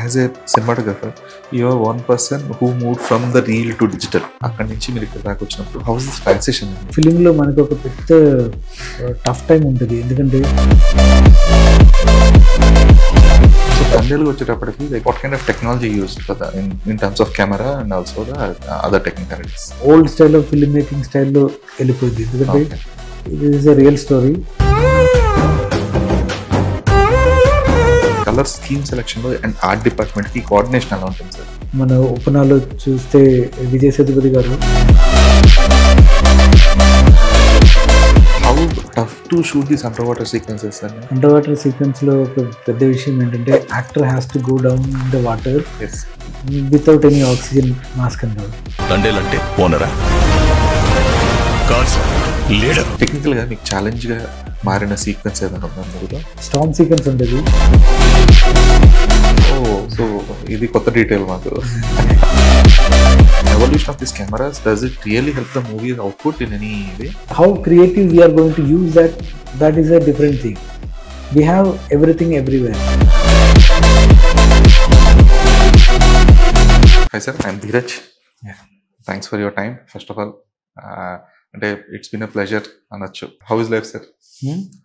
As a cinematographer you are one person who move from the reel to digital. అక్కడి నుంచి మీరు ఇక్కడ దాకా వచ్చినప్పుడు హౌ ఇస్ దిస్ ట్రాన్సిషన్? ఫిలింలో మనకు ఒక పెద్ద టఫ్ టైం ఉంటుంది, ఎందుకంటే తండ్రులు వచ్చేటప్పటికి what kind of technology used for the in terms of camera and also the other technicalities? Old style of film making స్టైల్లో వెళ్ళిపోయింది, ఎందుకంటే ఇది is a real story. Colour scheme selection లో అండ్ ఆర్ట్ డిపార్ట్మెంట్ కి coordination ఎలా ఉంటుంది sir? మన ఉపనాలో చూస్తే విజయ్ సేతుపతి గారు how tough to shoot this under water sequences అండి? అండర్ వాటర్ సీక్వెన్స్ లో ఒక పెద్ద విషయం ఏంటంటే actor has to go down in the water without any oxygen mask అంటారు. దండేలంటే ఓనరా లీడర్. టెక్నికల్ గా మీకు ఛాలెంజ్ గా మారిన సీక్వెన్స్ ఏదైనా ఉందా? స్టార్మ్ సీక్వెన్స్ ఉంటుంది. సో ఇది కొత్త డీటెయిల్ మాకు. Evolution of these cameras, does it really help the movie's output in any way? How creative we are going to use that is a different thing. We have everything everywhere. Hi sir, I'm Dheeraj. Yeah. Thanks for your time, first of all. And it's been a pleasure anachu. How is life, sir?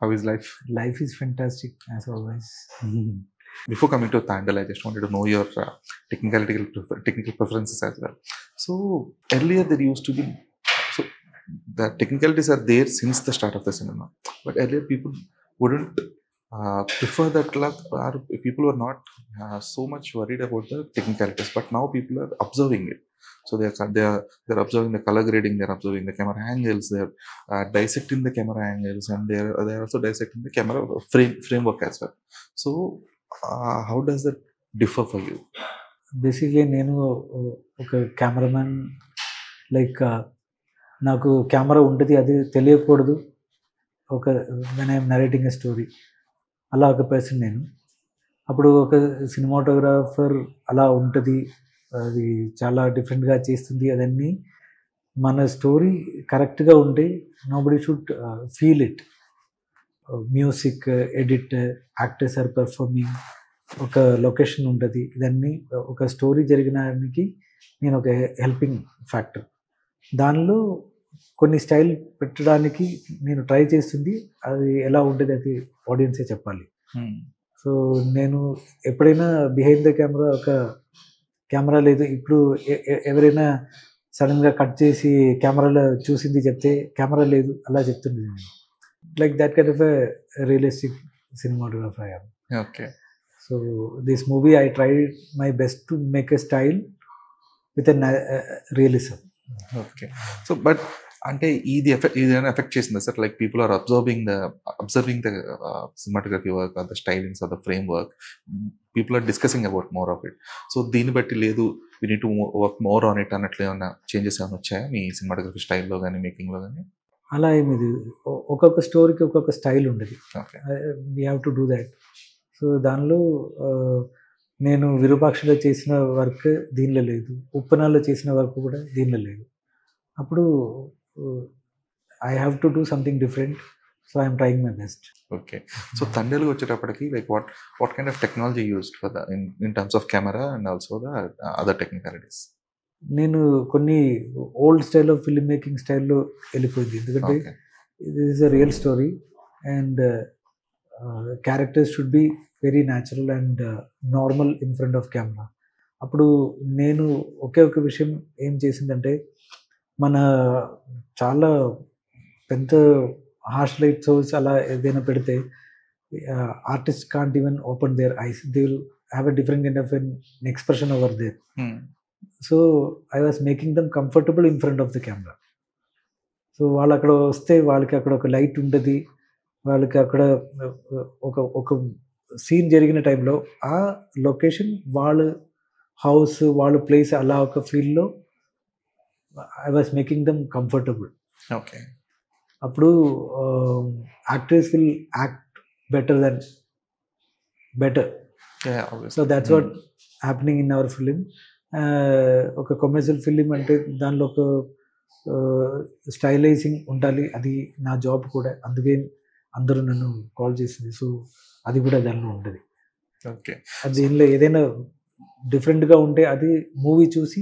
How is life? Life is fantastic as always. Before coming to Tandal, I just wanted to know your technical preferences as well. So earlier there used to be, so the technicalities are there since the start of the cinema, but earlier people wouldn't prefer that, or people were not so much worried about the technicalities, but now people are observing it. So they're observing the color grading, they're observing the camera angles, they're dissecting the camera angles, and they're also dissecting the camera framework as well. So how does that differ for you? Basically నేను ఒక cameraman, like నాకు camera ఉంటుంది అది తెలియకూడదు ఒక when I'm narrating a story, అలా ఒక person నేను. అప్పుడు ఒక సినిమాటోగ్రాఫర్ అలా ఉంటుంది, అది చాలా డిఫరెంట్గా చేస్తుంది. అదన్నీ మన స్టోరీ కరెక్ట్గా ఉంటే nobody should feel it. Music, edit, actors are performing, ఒక లొకేషన్ ఉంటుంది, ఇదన్నీ ఒక స్టోరీ జరిగినానికి నేను ఒక హెల్పింగ్ ఫ్యాక్టర్. దానిలో కొన్ని స్టైల్ పెట్టడానికి నేను ట్రై చేస్తుంది, అది ఎలా ఉంటుంది అది ఆడియన్సే చెప్పాలి. సో నేను ఎప్పుడైనా బిహైండ్ ద కెమెరా, ఒక కెమెరా లేదు, ఇప్పుడు ఎవరైనా సడన్గా కట్ చేసి కెమెరాలో చూసింది చెప్తే కెమెరా లేదు అలా చెప్తుంది. Like that kind of a realistic cinematographer I am. Okay. So this movie I tried my best to make a style with a realism. Okay. So but అంటే ఇది ఎఫెక్ట్ చేసిందా sir? Like people are observing the cinematography work or the stylings or the frame work, people are discussing about more of it. So దీన్ని బట్టి లేదు we need to work more on it అన్నట్లు ఏమైనా changes ఏమైనా వచ్చాయా మీ cinematography స్టైల్లో కానీ మేకింగ్లో కానీ? అలా ఏమిది, ఒక్కొక్క స్టోరీకి ఒక్కొక్క స్టైల్ ఉంటుంది. We have to do that. So దానిలో నేను విరూపాక్షలో చేసిన వర్క్ దీనిలో లేదు, ఉప్పనాల్లో చేసిన వర్క్ కూడా దీనిలో లేదు. అప్పుడు I have to do something different, so I'm trying my best. Okay. So తండ్రులు వచ్చేటప్పటికి like what kind of technology used for the in terms of camera and also the other technicalities? నేను కొన్ని old style of film making స్టైల్లో వెళ్ళిపోయింది, ఎందుకంటే ఇది is a real story and characters should be very natural and normal in front of camera. అప్పుడు నేను ఒకే ఒక విషయం ఏం చేసిందంటే, మన చాలా పెద్ద హార్ష్ లైట్ సోర్స్ అలా ఏదైనా పెడితే artist can't even open their eyes, they will have a different kind of an expression over there. So I was making them comfortable in front of the camera. So వాళ్ళు అక్కడ వస్తే వాళ్ళకి అక్కడ ఒక light ఉంటుంది, వాళ్ళకి అక్కడ ఒక సీన్ జరిగిన టైంలో ఆ లొకేషన్ వాళ్ళ హౌస్, వాళ్ళ ప్లేస్, అలా ఒక ఫీల్లో I was making them comfortable. Okay. అప్పుడు actors will act better. So that's what happening in our film. ఒక కమర్షియల్ ఫిలిం అంటే దానిలో ఒక స్టైలైజింగ్ ఉండాలి, అది నా జాబ్ కూడా, అందుకే అందరూ నన్ను కాల్ చేసింది. సో అది కూడా దానిలో ఉంటుంది. ఓకే. దీనిలో ఏదైనా డిఫరెంట్గా ఉంటే అది మూవీ చూసి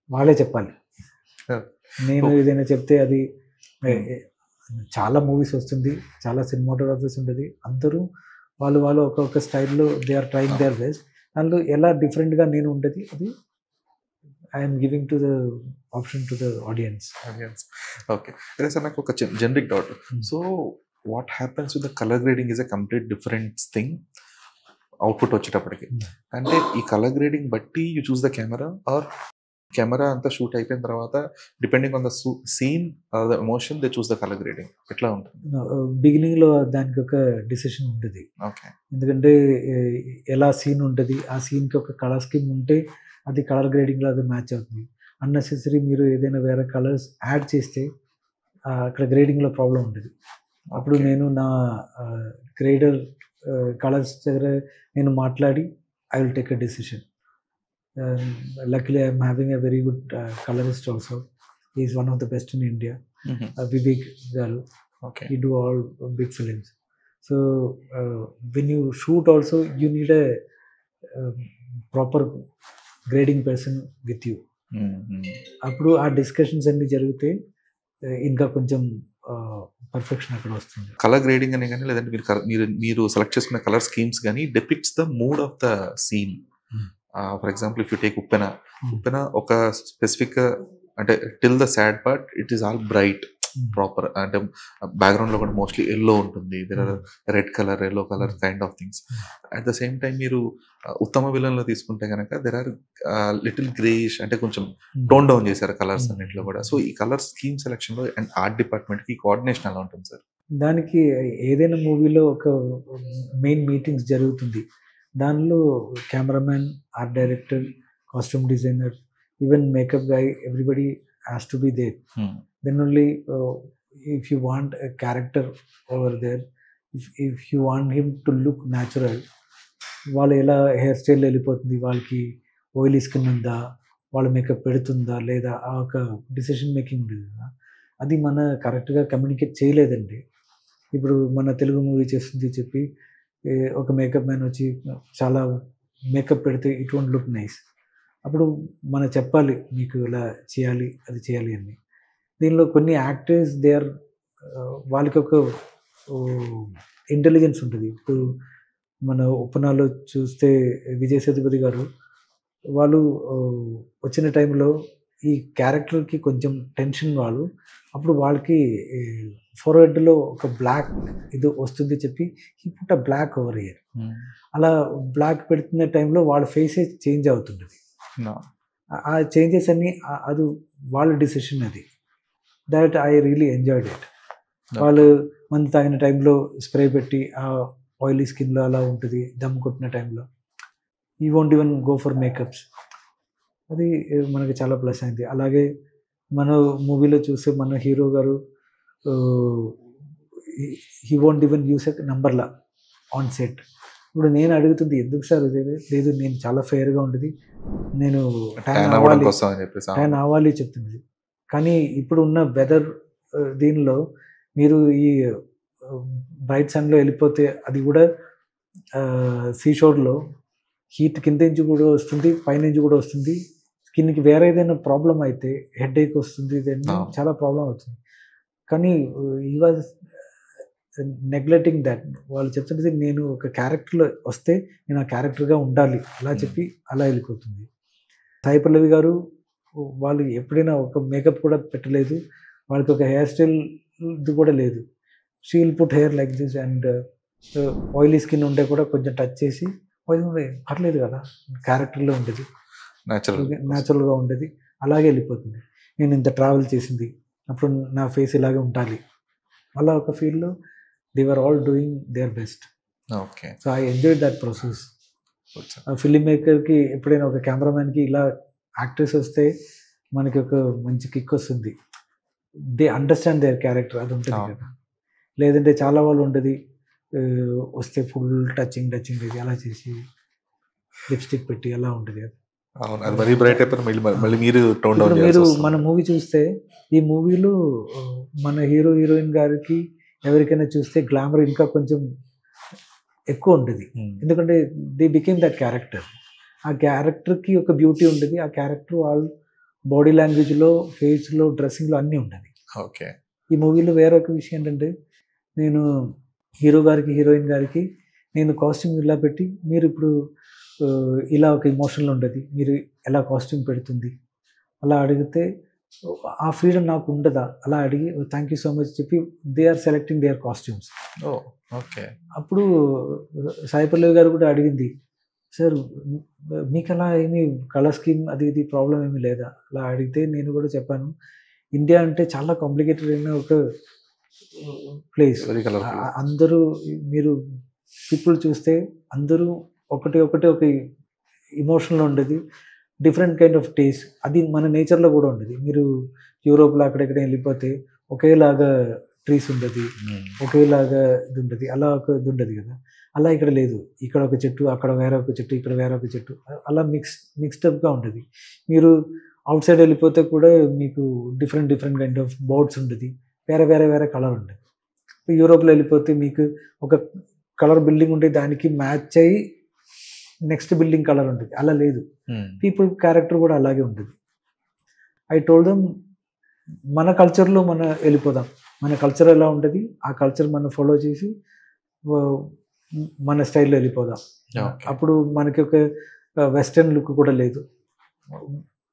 వాళ్ళే చెప్పాలి. నేను ఏదైనా చెప్తే అది చాలా మూవీస్ వస్తుంది, చాలా సినిమాటోగ్రఫీస్ ఉంటుంది, అందరూ వాళ్ళు ఒక్కొక్క స్టైల్లో they are trying their best. దాంట్లో ఎలా డిఫరెంట్గా నేను ఉంటుంది అది I'm giving to the option to the audience. Okay, అదే సార్ నాకు ఒక generic doubt. So what happens with the colour grading is a complete different thing output వచ్చేటప్పటికి. అంటే ఈ కలర్ గ్రేడింగ్ బట్టి you choose the camera or camera అంతా shoot అయిపోయిన తర్వాత depending on the scene the emotion they choose the colour grading ఎట్లా ఉంటుంది? బిగినింగ్లో దానికి ఒక డిసిషన్ ఉంటుంది. ఓకే, ఎందుకంటే ఎలా సీన్ ఉంటుంది, ఆ సీన్కి ఒక కలర్ స్కీమ్ ఉంటే అది కలర్ గ్రేడింగ్లో అది మ్యాచ్ అవుతుంది. అన్నెసెసరీ మీరు ఏదైనా వేరే కలర్స్ యాడ్ చేస్తే అక్కడ గ్రేడింగ్లో ప్రాబ్లం ఉంటుంది. అప్పుడు నేను నా గ్రేడర్ కలర్స్ దగ్గర నేను మాట్లాడి I will take a decision. Luckily, I'm having a very good colorist also. He is one of the best in India. Vivek Garu. Okay. He do all big films. So when you shoot also, you need a proper grading person with you. అప్పుడు ఆ discussions అన్ని జరిగితే ఇంకా కొంచెం perfection అక్కడ వస్తుంది. Colour grading అనే కానీ లేదంటే మీరు సెలెక్ట్ చేసుకున్న కలర్ స్కీమ్స్ కానీ depicts the mood of the scene. For example if you take Uppena ఒక స్పెసిఫిక్ అంటే till the sad part it is all bright proper, అంటే బ్యాక్గ్రౌండ్ లో కూడా మోస్ట్లీ ఎల్లో ఉంటుంది, there are red colour yellow colour kind of things. At the same time మీరు ఉత్తమ విలన్లో తీసుకుంటే కనుక దెర్ ఆర్ లిటిల్ గ్రేయిష్, అంటే కొంచెం టోన్ డౌన్ చేశారు కలర్స్ అన్నింటిలో కూడా. సో ఈ కలర్ స్కీమ్ సెలెక్షన్ లో అండ్ ఆర్ట్ డిపార్ట్మెంట్ కి కోఆర్డినేషన్ ఎలా ఉంటుంది సార్? దానికి ఏదైనా మూవీలో ఒక మెయిన్ మీటింగ్స్ జరుగుతుంది. దానిలో cameraman, art director, costume designer, even makeup guy, everybody has to be there. Then only if you want a character over there, if you want him to look natural, వాళ్ళు ఎలా hair style వెళ్ళిపోతుంది, వాళ్ళకి oily skin ఉందా, వాళ్ళ makeup పెడుతుందా లేదా, ఆ ఒక డిసిషన్ మేకింగ్ ఉంటుంది కదా, అది మన కరెక్ట్గా కమ్యూనికేట్ చేయలేదండి. ఇప్పుడు మన తెలుగు మూవీ చేస్తుంది చెప్పి ఒక మేకప్ మ్యాన్ వచ్చి చాలా మేకప్ పెడితే ఇట్ వోంట్ లుక్ నైస్. అప్పుడు మనం చెప్పాలి మీకు ఇలా చేయాలి అది చేయాలి అని. దీనిలో కొన్ని యాక్టర్స్ దే ఆర్ వాళ్ళకి ఒక ఇంటెలిజెన్స్ ఉంటుంది. ఇప్పుడు మన ఉప్పనాలో చూస్తే విజయ్ సేతుపతి గారు వాళ్ళు వచ్చిన టైంలో ఈ క్యారెక్టర్కి కొంచెం టెన్షన్ వాళ్ళు, అప్పుడు వాళ్ళకి ఫోర్హెడ్లో ఒక బ్లాక్ ఇది వస్తుంది చెప్పి he put a block over here. అలా బ్లాక్ పెడుతున్న టైంలో వాళ్ళ ఫేసే చేంజ్ అవుతుంటుంది. ఆ చేంజెస్ అన్నీ అది వాళ్ళ డిసిషన్ అది. That I really enjoyed it. వాళ్ళు మందు తాగిన టైంలో స్ప్రే పెట్టి ఆ ఆయిలీ స్కిన్లో అలా ఉంటుంది, దమ్ కొట్టిన టైంలో ఈ won't even go for makeups. అది మనకి చాలా ప్లస్ అయింది. అలాగే మన మూవీలో చూస్తే మన హీరో గారు he won't even use a నంబర్లా ఆన్ సెట్. ఇప్పుడు నేను అడుగుతుంది ఎందుకు సార్ ఇదే, లేదు నేను చాలా ఫెయిర్గా ఉంటుంది, నేను ట్యాన్ అవ్వాలి చెప్తున్నది. కానీ ఇప్పుడు ఉన్న వెదర్ దీనిలో మీరు ఈ బ్రైట్ సన్లో వెళ్ళిపోతే అది కూడా సీషోర్లో హీట్ కింద నుంచి కూడా వస్తుంది, పైనుంచి కూడా వస్తుంది. స్కిన్కి వేరే ఏదైనా ప్రాబ్లం అయితే హెడ్ ఏక్ వస్తుంది, చాలా ప్రాబ్లం అవుతుంది. కానీ ఈ వాజ్ నెగ్లెక్టింగ్ దట్. వాళ్ళు చెప్తున్నది నేను ఒక క్యారెక్టర్లో వస్తే నేను ఆ క్యారెక్టర్గా ఉండాలి అలా చెప్పి అలా వెళ్ళిపోతుంది. సాయి పల్లవి గారు వాళ్ళు ఎప్పుడైనా ఒక మేకప్ కూడా పెట్టలేదు, వాళ్ళకి ఒక హెయిర్ స్టైల్ కూడా లేదు. She will put hair like this and oily skin ఉంటే కూడా కొంచెం టచ్ చేసి పర్లేదు కదా, క్యారెక్టర్లో ఉంటుంది, న్యాచురల్గా ఉంటుంది, అలాగే వెళ్ళిపోతుంది. నేను ఇంత ట్రావెల్ చేసింది అప్పుడు నా ఫేస్ ఇలాగే ఉండాలి, అలా ఒక ఫీల్డ్లో they were all doing their best. Okay, so I enjoyed that process. Film మేకర్కి ఎప్పుడైనా ఒక కెమెరామ్యాన్కి ఇలా యాక్టర్స్ వస్తే మనకి ఒక మంచి కిక్ వస్తుంది. దే అండర్స్టాండ్ దేర్ క్యారెక్టర్, అది ఉంటుంది కదా. లేదంటే చాలా వాళ్ళు ఉంటుంది వస్తే ఫుల్ టచింగ్ ఇది అలా చేసి లిప్స్టిక్ పెట్టి అలా ఉంటుంది. మీరు మన మూవీ చూస్తే ఈ మూవీలో మన హీరో హీరోయిన్ గారికి ఎవరికైనా చూస్తే గ్లామర్ ఇంకా కొంచెం ఎక్కువ ఉంటుంది, ఎందుకంటే దే బికేమ్ దట్ క్యారెక్టర్. ఆ క్యారెక్టర్కి ఒక బ్యూటీ ఉంటుంది. ఆ క్యారెక్టర్ వాళ్ళ బాడీ లాంగ్వేజ్లో, ఫేస్లో, డ్రెస్సింగ్లో అన్నీ ఉంటుంది. ఓకే. ఈ మూవీలో వేరొక విషయం ఏంటంటే, నేను హీరో గారికి, హీరోయిన్ గారికి నేను కాస్ట్యూమ్ ఇలా పెట్టి, మీరు ఇప్పుడు ఇలా ఒక ఎమోషన్లో ఉంటుంది, మీరు ఎలా కాస్ట్యూమ్ పెడుతుంది అలా అడిగితే ఆ ఫ్రీడమ్ నాకు ఉండదా? అలా అడిగి థ్యాంక్ యూ సో మచ్ చెప్పి they are selecting their costumes. Oh okay. అప్పుడు సాయి పల్లవి గారు కూడా అడిగింది, సార్ మీకు అలా ఏమి కలర్ స్కీమ్ అది ఇది ప్రాబ్లం ఏమీ లేదా? అలా అడిగితే నేను కూడా చెప్పాను, ఇండియా అంటే చాలా కాంప్లికేటెడ్ అయిన ఒక ప్లేస్. Very colourful. అందరూ మీరు పీపుల్ చూస్తే అందరూ ఒకటి ఒక ఇమోషన్లో ఉండేది, డిఫరెంట్ కైండ్ ఆఫ్ టేస్ట్. అది మన నేచర్లో కూడా ఉండేది. మీరు యూరోప్లో అక్కడెక్కడ వెళ్ళిపోతే ఒకేలాగా ట్రీస్ ఉండదు, ఒకేలాగా ఇది ఉంటుంది, అలా ఒక ఇది ఉండదు కదా. అలా ఇక్కడ లేదు. ఇక్కడ ఒక చెట్టు, అక్కడ వేరే ఒక చెట్టు, ఇక్కడ వేరే ఒక చెట్టు, అలా మిక్స్డప్గా ఉంటుంది. మీరు అవుట్ సైడ్ వెళ్ళిపోతే కూడా మీకు డిఫరెంట్ కైండ్ ఆఫ్ బోర్డ్స్ ఉంటుంది, వేరే కలర్ ఉంటుంది. యూరోప్లో వెళ్ళిపోతే మీకు ఒక కలర్ బిల్డింగ్ ఉంటే దానికి మ్యాచ్ అయ్యి నెక్స్ట్ బిల్డింగ్ కలర్ ఉంటుంది. అలా లేదు. పీపుల్ క్యారెక్టర్ కూడా అలాగే ఉంటుంది. ఐ టోల్డ్ దెమ్ మన కల్చర్లో మనం వెళ్ళిపోదాం, మన కల్చర్ ఎలా ఉంటుంది ఆ కల్చర్ మనం ఫాలో చేసి మన స్టైల్లో వెళ్ళిపోదాం. అప్పుడు మనకి ఒక వెస్టర్న్ లుక్ కూడా లేదు.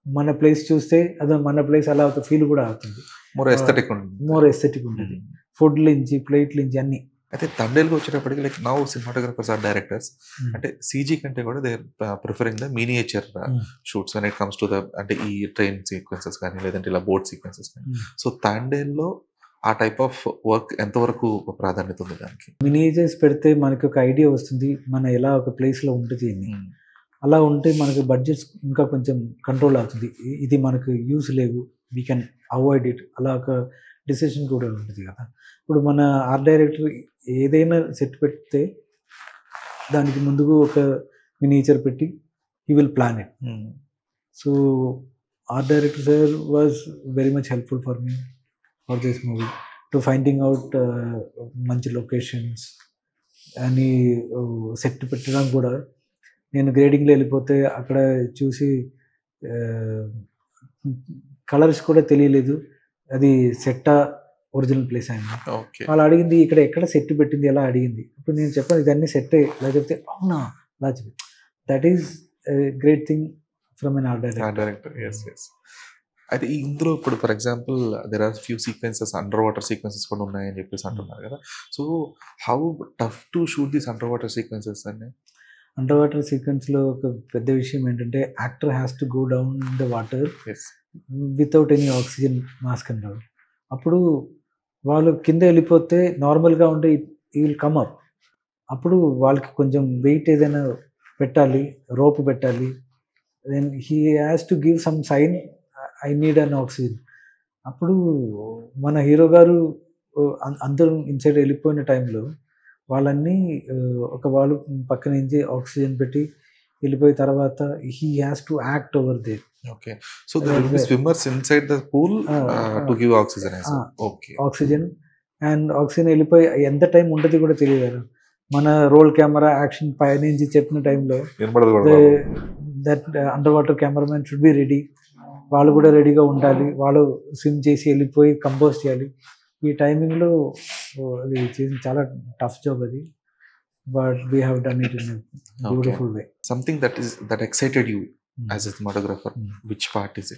మన ప్లేస్ చూస్తే అదే మన ప్లేస్ అలా ఒక ఫీల్ కూడా అవుతుంది. మోర్ ఎస్థెటిక్ ఉంటుంది. ఫుడ్ నుంచి ప్లేట్ నుంచి అన్నీ. అయితే తండేల్కి వచ్చేటప్పటికి like now cinematographers or directors అంటే సీజీ కంటే కూడా they preferring the miniature shoots when it comes to the అంటే ఈ ట్రైన్ సీక్వెన్సెస్ కానీ లేదంటే ఇలా బోట్ సీక్వెన్సెస్ కానీ. సో తండేల్లో ఆ టైప్ ఆఫ్ వర్క్ ఎంతవరకు ప్రాధాన్యత ఉంది దానికి? మినియేచర్స్ పెడితే మనకి ఒక ఐడియా వస్తుంది, మన ఎలా ఒక ప్లేస్లో ఉంటుంది అని. అలా ఉంటే మనకి బడ్జెట్స్ ఇంకా కొంచెం కంట్రోల్ అవుతుంది. ఇది మనకు యూస్ లేవు, వీ కెన్ అవాయిడ్ ఇట్, అలా ఒక డిసిషన్ కూడా ఉంటుంది కదా. ఇప్పుడు మన ఆర్ట్ డైరెక్టర్ ఏదైనా సెట్ పెడితే దానికి ముందుకు ఒక మినియేచర్ పెట్టి he will plan it. So art director sir was very much helpful for me for this movie to finding out మంచి లొకేషన్స్ అని సెట్ పెట్టడం కూడా. నేను గ్రేడింగ్లో వెళ్ళిపోతే అక్కడ చూసి కలర్స్ కూడా తెలియలేదు, అది సెట్టా ఒరిజినల్ ప్లేస్ అయింది. వాళ్ళు అడిగింది ఇక్కడ ఎక్కడ సెట్ పెట్టింది ఎలా అడిగింది. ఇప్పుడు నేను చెప్పాను ఇదన్నీ సెట్టే, ఇలా చెప్తే అవునా అలా చెప్పి that is great thing from an art director. అయితే ఇందులో ఇప్పుడు for example there are few sequences under water sequences కూడా ఉన్నాయని చెప్పేసి అంటున్నారు కదా. So how tough to shoot these under water sequences అన్ని? అండర్ వాటర్ సీక్వెన్స్లో ఒక పెద్ద విషయం ఏంటంటే actor has to go down in the water without any oxygen mask and all. అప్పుడు వాళ్ళు కింద వెళ్ళిపోతే నార్మల్గా ఉంటే ఈ విల్ కమ్ అప్. అప్పుడు వాళ్ళకి కొంచెం వెయిట్ ఏదైనా పెట్టాలి, రోప్ పెట్టాలి. Then he has to give some sign I need an oxygen. అప్పుడు మన హీరో గారు అందరూ ఇన్సైడ్ వెళ్ళిపోయిన టైంలో వాళ్ళన్నీ వాళ్ళు పక్క నుంచి ఆక్సిజన్ పెట్టి వెళ్ళిపోయిన తర్వాత he has to act over there. Okay, so there will be swimmers inside the pool to give oxygen as well. Okay, oxygen and oxygen వెళ్ళిపోయి ఎంత టైం ఉంటుంది కూడా తెలియదు. మన రోల్ కెమెరా యాక్షన్ పై నుంచి చెప్పిన టైంలో that under water cameraman should be ready. వాళ్ళు కూడా రెడీగా ఉండాలి, వాళ్ళు స్విమ్ చేసి వెళ్ళిపోయి కంపోజ్ చేయాలి. ఈ టైమింగ్లో అది చేసిన చాలా టఫ్ జాబ్ అది, but we have done it in beautiful way. Something that excited you as a cinematographer, which part is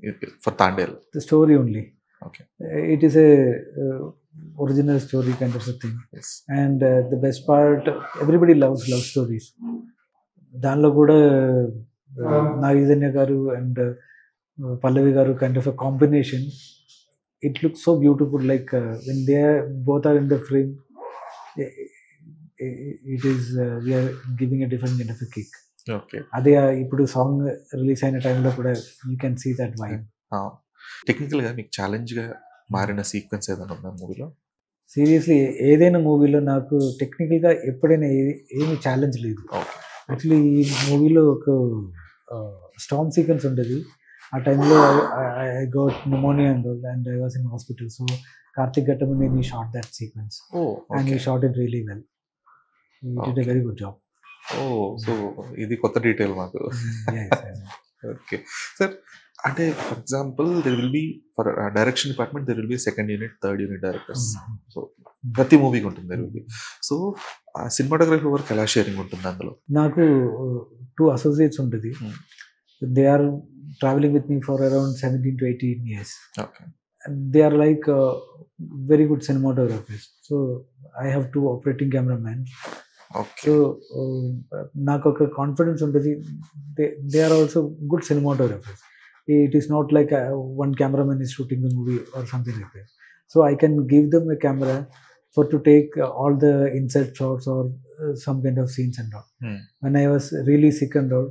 it for Tandel? The story only. Okay. It is a original story kind of a thing. Yes. And the best part, everybody loves love stories. దానిలో కూడా నాగచైతన్య గారు and పల్లవి గారు kind of a combination. It looks so beautiful, like when they both are in the frame, it is we are giving a different kind of a kick. Okay, అదే ఇప్పుడు song release అయిన టైంలో కూడా you can see that vibe. టెక్నికల్గా మీకు ఛాలెంజ్గా మారిన sequence ఏదైనా ఉందా మూవీలో? సీరియస్లీ ఏదైనా మూవీలో నాకు టెక్నికల్గా ఎప్పుడైనా ఏమి ఛాలెంజ్ లేదు. యాక్చువల్లీ ఈ మూవీలో ఒక స్టార్మ్ సీక్వెన్స్ ఉంటుంది. ఆ టైంలో I got pneumonia and I was in hospital. So Karthik Ghattamaneni shot that sequence and he shot it really well. He did a very good job. Oh so ఇది కొత్త డీటెయిల్ మాకు. ఓకే సార్, అంటే for example there will be for direction department there will be second unit, third unit directors. So ప్రతి మూవీకి ఉంటుంది there will be. So cinematography work ఎలా sharing ఉంటుంది అందులో? నాకు 2 అసోసియేట్స్ ఉంటుంది. They are travelling with me for around 17 to 18 years. Okay. They are like very good cinematographers. So I have 2 operating cameramen. Okay. So నాకు ఒక confidence ఉంటుంది. They are also good cinematographers. It is not like one cameraman is shooting the movie or something like that. So I can give them a camera for to take all the insert shots or some kind of scenes and all. When I was really sick and all,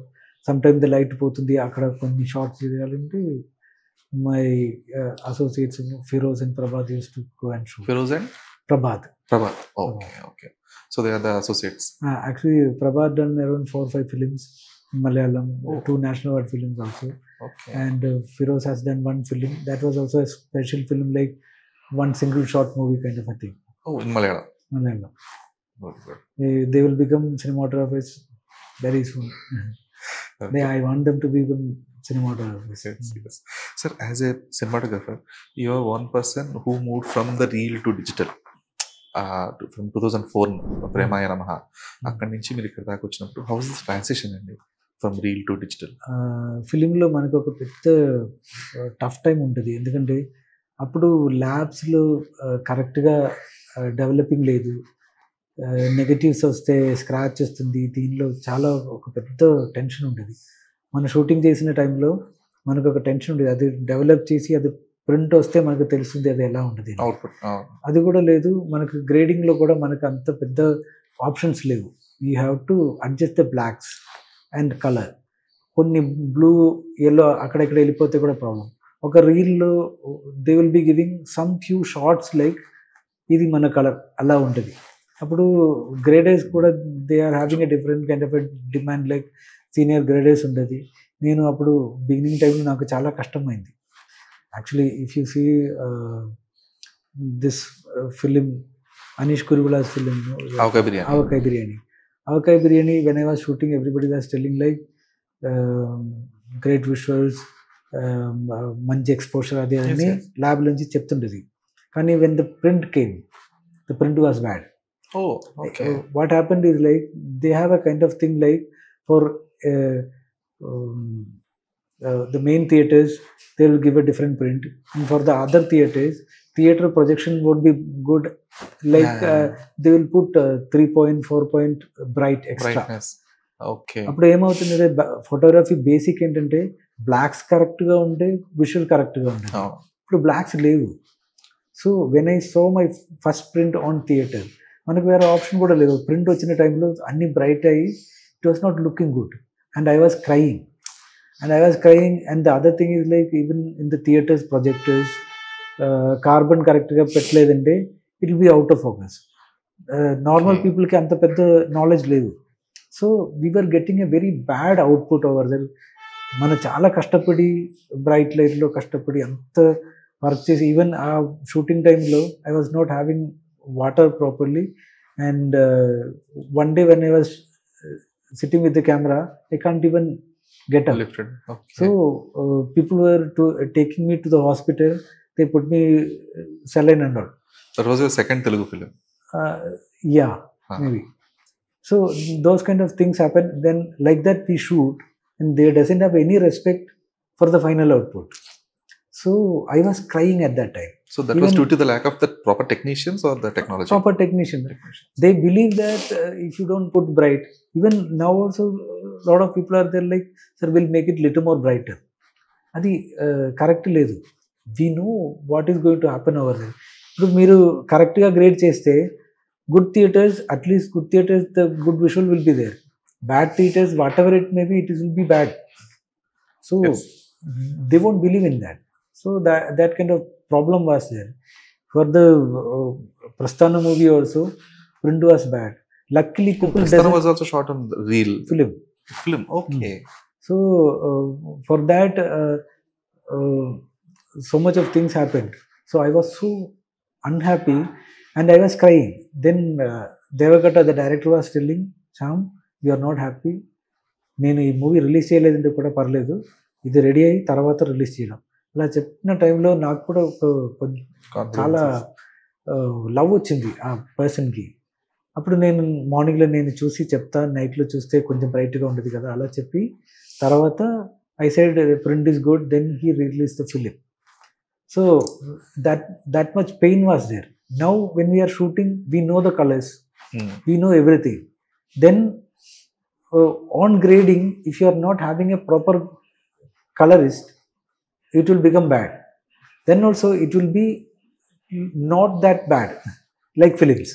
sometimes the light పోతుంది, అక్కడ కొన్ని shorts చేయాలంటే my associates Feroz and Prabhat used to go and shoot. Feroz and Prabhat. Okay. So they are the associates. Actually, Prabhat done around 4 or 5 films in Malayalam, 2 national award films also. Okay. And Feroz has done 1 film. That was also a special film, like 1 single shot movie kind of a thing. Oh, in Malayalam. Good. They will become cinematographers very soon. Okay. I want them to become cinematographers. Yes. Sir, as a cinematographer, you are one person who moved from the reel to digital. From 2004 ప్రేమాయ నమః అక్కడి నుంచి మీరు ఇక్కడ దాకా వచ్చినప్పుడు how is this transition అండి from reel to digital? ఫిలింలో మనకు ఒక పెద్ద టఫ్ టైం ఉంటుంది. ఎందుకంటే అప్పుడు ల్యాబ్స్లో కరెక్ట్గా డెవలపింగ్ లేదు. నెగటివ్స్ వస్తే స్క్రాచ్ వస్తుంది. దీనిలో చాలా ఒక పెద్ద టెన్షన్ ఉంటుంది. మన షూటింగ్ చేసిన టైంలో మనకు ఒక టెన్షన్ ఉండేది. అది డెవలప్ చేసి అది ప్రింట్ వస్తే మనకు తెలుస్తుంది అది ఎలా ఉంటుంది. అవుట్పుట్ అది కూడా లేదు. మనకు గ్రేడింగ్లో కూడా మనకు అంత పెద్ద ఆప్షన్స్ లేవు. You have to adjust the blacks and colour. కొన్ని బ్లూ ఎల్లో అక్కడెక్కడ వెళ్ళిపోతే కూడా ప్రాబ్లం. ఒక రీల్లో they will be giving some few shots like ఇది మన కలర్ అలా ఉంటుంది. అప్పుడు గ్రేడేస్ కూడా they are having a different kind of a demand. Like senior graders ఉంటుంది. నేను అప్పుడు బిగినింగ్ టైంలో నాకు చాలా కష్టమైంది. Actually if you see this film, Anish కురిబులాస్ film Avakaya Biryani, when I was shooting everybody was telling like great visuals, మంచి ఎక్స్పోజర్ అది అని ల్యాబ్ నుంచి చెప్తుండేది. కానీ when the print came, the print was bad. What happened is like they have a kind of thing like for the main theaters they will give a different print, and for the other theaters theater projection would be good, like they will put 3 point 4 point bright extra brightness. Okay. అప్పుడు ఏమవుతుంది, photography basic ఏంటంటే blocks కరెక్ట్గా ఉంటే visual కరెక్ట్గా ఉంటుంది. ఇప్పుడు blocks లేవు. So when I so my first print on theatre, మనకు వేరే ఆప్షన్ కూడా లేదు. ప్రింట్ వచ్చిన టైంలో అన్ని బ్రైట్ అయ్యి it was not looking good and I was crying and the other thing is like even in the theatres projectors carbon కరెక్ట్గా పెట్టలేదంటే it will be out of focus. Normal పీపుల్కి అంత పెద్ద నాలెడ్జ్ లేదు. So we are getting a very bad output over there. మనం చాలా కష్టపడి bright లైట్లో కష్టపడి అంత వర్క్ చేసి ఈవెన్ ఆ షూటింగ్ టైంలో I was not having water properly, and one day when I was sitting with the camera I can't even get up. Lifted. Okay. So people were taking me to the hospital. They put me saline and all. That was your second Telugu film? Yeah. Maybe. So those kind of things happen. Then like that we shoot and they doesn't have any respect for the final output. So I was crying at that time. So that was due to the lack of the proper technicians or the technology? Proper technicians. They believe that if you don't put bright, even now also a lot of people are there like, sir, we'll make it little more brighter. Adi correct ledu. We know what is going to happen over there. If you correct ga grade cheste, good theaters, at least good theaters, the good visual will be there. Bad theaters, whatever it may be, it will be bad. So yes, they won't believe in that. So that kind of problem was there. For the Prasthana movie also, print was bad. Luckily, Prasthana was also shot on reel. Film, okay. So for that, so much of things happened. So I was so unhappy and I was crying. Then Devagata, the director, was telling, Sham, you are not happy, నేను ఈ movie release చేయలేదంటే కూడా పర్లేదు, ఇది ready అయ్యి తర్వాత release చేయడం. అలా చెప్పిన టైంలో నాకు కూడా చాలా లవ్ వచ్చింది ఆ పర్సన్కి. అప్పుడు నేను మార్నింగ్లో నేను చూసి చెప్తా, నైట్లో చూస్తే కొంచెం బ్రైట్గా ఉండదు కదా, అలా చెప్పి తర్వాత I said print is good, then he release the film. So that much pain was there. Now when we are shooting, we know the colors, we know everything. Then on grading, if you are not having a proper colorist, it will become bad. Then also it will be not that bad like films.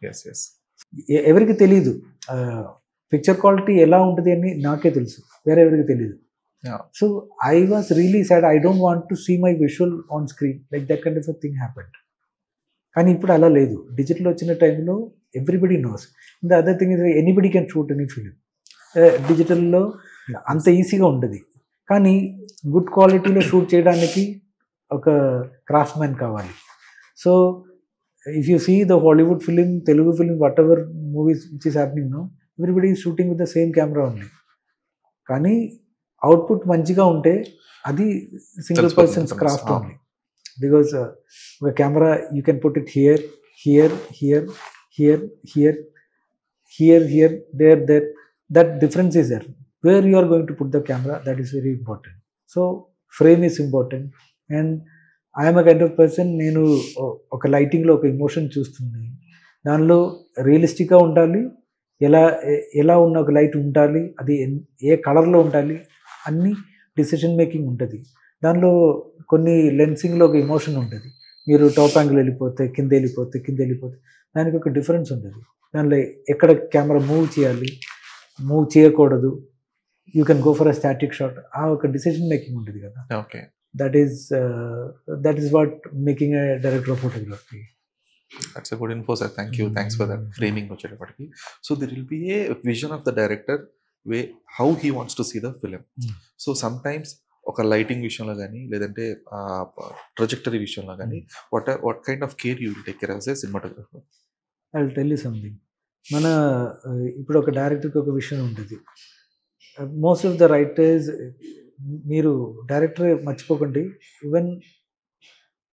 yes. ఎవరికి తెలీదు picture quality ఎలా ఉంటుంది అని, నాకే తెలుసు, వేరే ఎవరికి తెలీదు. So I was really sad. I don't want to see my visual on screen, like that kind of a thing happened. కానీ ఇప్పుడు అలా లేదు. డిజిటల్ వచ్చిన టైంలో everybody knows. The other thing is anybody can shoot any film. డిజిటల్లో అంత ఈజీగా ఉంటుంది, కానీ గుడ్ క్వాలిటీలో షూట్ చేయడానికి ఒక క్రాఫ్ట్ మ్యాన్ కావాలి. So if you see the Hollywood film, Telugu film, whatever movies which is happening now, everybody is shooting with the same camera only. కానీ అవుట్పుట్ మంచిగా ఉంటే అది single persons craft only. Because ఒక camera you can put it here, here, here, here, here, here, here, there, there. That difference is there. Where you are going to put the camera, that is very important. So frame is important. And I'm a kind of person, నేను ఒక లైటింగ్లో ఒక emotion చూస్తుంది, దానిలో రియలిస్టిక్గా ఉండాలి, ఎలా ఉన్న ఒక లైట్ ఉండాలి, అది ఏ కలర్లో ఉండాలి, అన్ని డిసిషన్ మేకింగ్ ఉంటుంది. దానిలో కొన్ని లెన్సింగ్లో ఒక ఎమోషన్ ఉంటుంది. మీరు టాప్ యాంగిల్ వెళ్ళిపోతే కింద వెళ్ళిపోతే దానికి ఒక డిఫరెన్స్ ఉంటుంది. దానిలో ఎక్కడ కెమెరా మూవ్ చేయాలి, మూవ్ చేయకూడదు, you can go for a static shot, ఆ ఒక డిసిషన్ మేకింగ్ ఉంటుంది కదా. Okay, that is what making a director of photography. That's a good info, sir. Thanks for that framing వచ్చేటప్పటికి. So there will be a vision of the director way how he wants to see the film. So sometimes ఒక lighting విషయంలో కానీ, లేదంటే ప్రొజెక్టరీ విషయంలో కానీ, what kind of care you will take care as a cinematographer? I will tell you something. మన ఇప్పుడు ఒక డైరెక్టర్కి ఒక విషయం ఉంటుంది. మోస్ట్ ఆఫ్ ద రైటర్స్, మీరు డైరెక్టర్ మర్చిపోకండి, ఈవెన్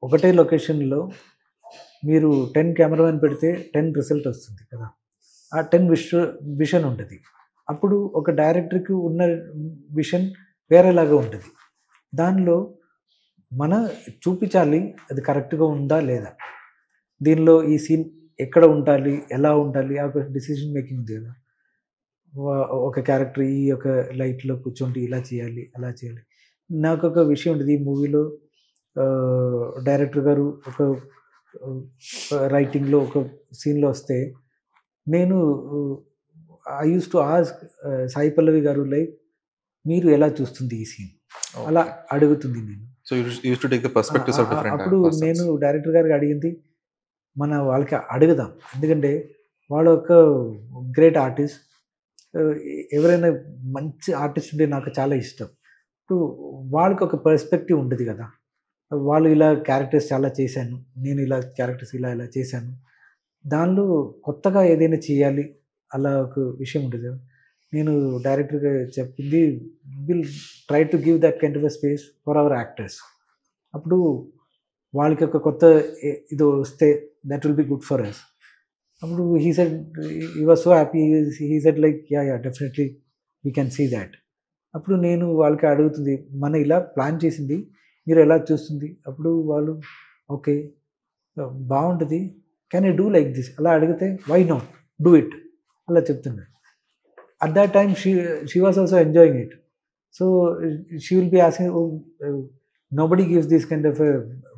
ఒకటే లొకేషన్లో మీరు 10 కెమెరామెన్ పెడితే 10 రిజల్ట్ వస్తుంది కదా. ఆ 10 విషన్ ఉంటుంది. అప్పుడు ఒక డైరెక్టర్కి ఉన్న విషన్ వేరేలాగా ఉంటుంది. దానిలో మన చూపించాలి అది కరెక్ట్గా ఉందా లేదా, దీనిలో ఈ సీన్ ఎక్కడ ఉండాలి, ఎలా ఉండాలి, ఆ ఒక డిసిషన్ మేకింగ్ ఉంది కదా. ఒక క్యారెక్టర్ ఈ ఒక లైట్లో కూర్చోండి, ఇలా చేయాలి, అలా చేయాలి. నాకు ఒక విషయం ఉంటుంది ఈ మూవీలో. డైరెక్టర్ గారు ఒక రైటింగ్లో ఒక సీన్లో వస్తే, నేను I use to ask Sai Pallavi గారు, లైక్ మీరు ఎలా చూస్తుంది ఈ సీన్, అలా అడుగుతుంది నేను. So you used to take the perspectives of different అప్పుడు persons. నేను డైరెక్టర్ గారికి అడిగింది, వాళ్ళకి అడుగుదాం, ఎందుకంటే వాళ్ళు ఒక గ్రేట్ ఆర్టిస్ట్. ఎవరైనా మంచి ఆర్టిస్ట్ ఉంటే నాకు చాలా ఇష్టం. ఇప్పుడు వాళ్ళకి ఒక పర్స్పెక్టివ్ ఉంటుంది కదా. వాళ్ళు ఇలా క్యారెక్టర్స్ చాలా చేశాను, నేను ఇలా క్యారెక్టర్స్ ఇలా చేశాను, దానిలో కొత్తగా ఏదైనా చేయాలి, అలా ఒక విషయం ఉంటుంది. నేను డైరెక్టర్గా చెప్పింది, will try to give that kind of a space for our actors. అప్పుడు వాళ్ళకి ఒక కొత్త ఇది వస్తే that will be good for us. అప్పుడు he was so happy. He said like yeah definitely we can see that. అప్పుడు నేను వాళ్ళకి అడుగుతుంది, మన ఇలా ప్లాన్ చేసింది మీరు ఎలా చూస్తుంది. అప్పుడు వాళ్ళు ఓకే బాగుంటుంది, can I do like this, అలా అడిగితే వై నాట్ డూ ఇట్ అలా చెప్తున్నాడు. At that time she was also enjoying it. So she will be asking, nobody gives this kind of a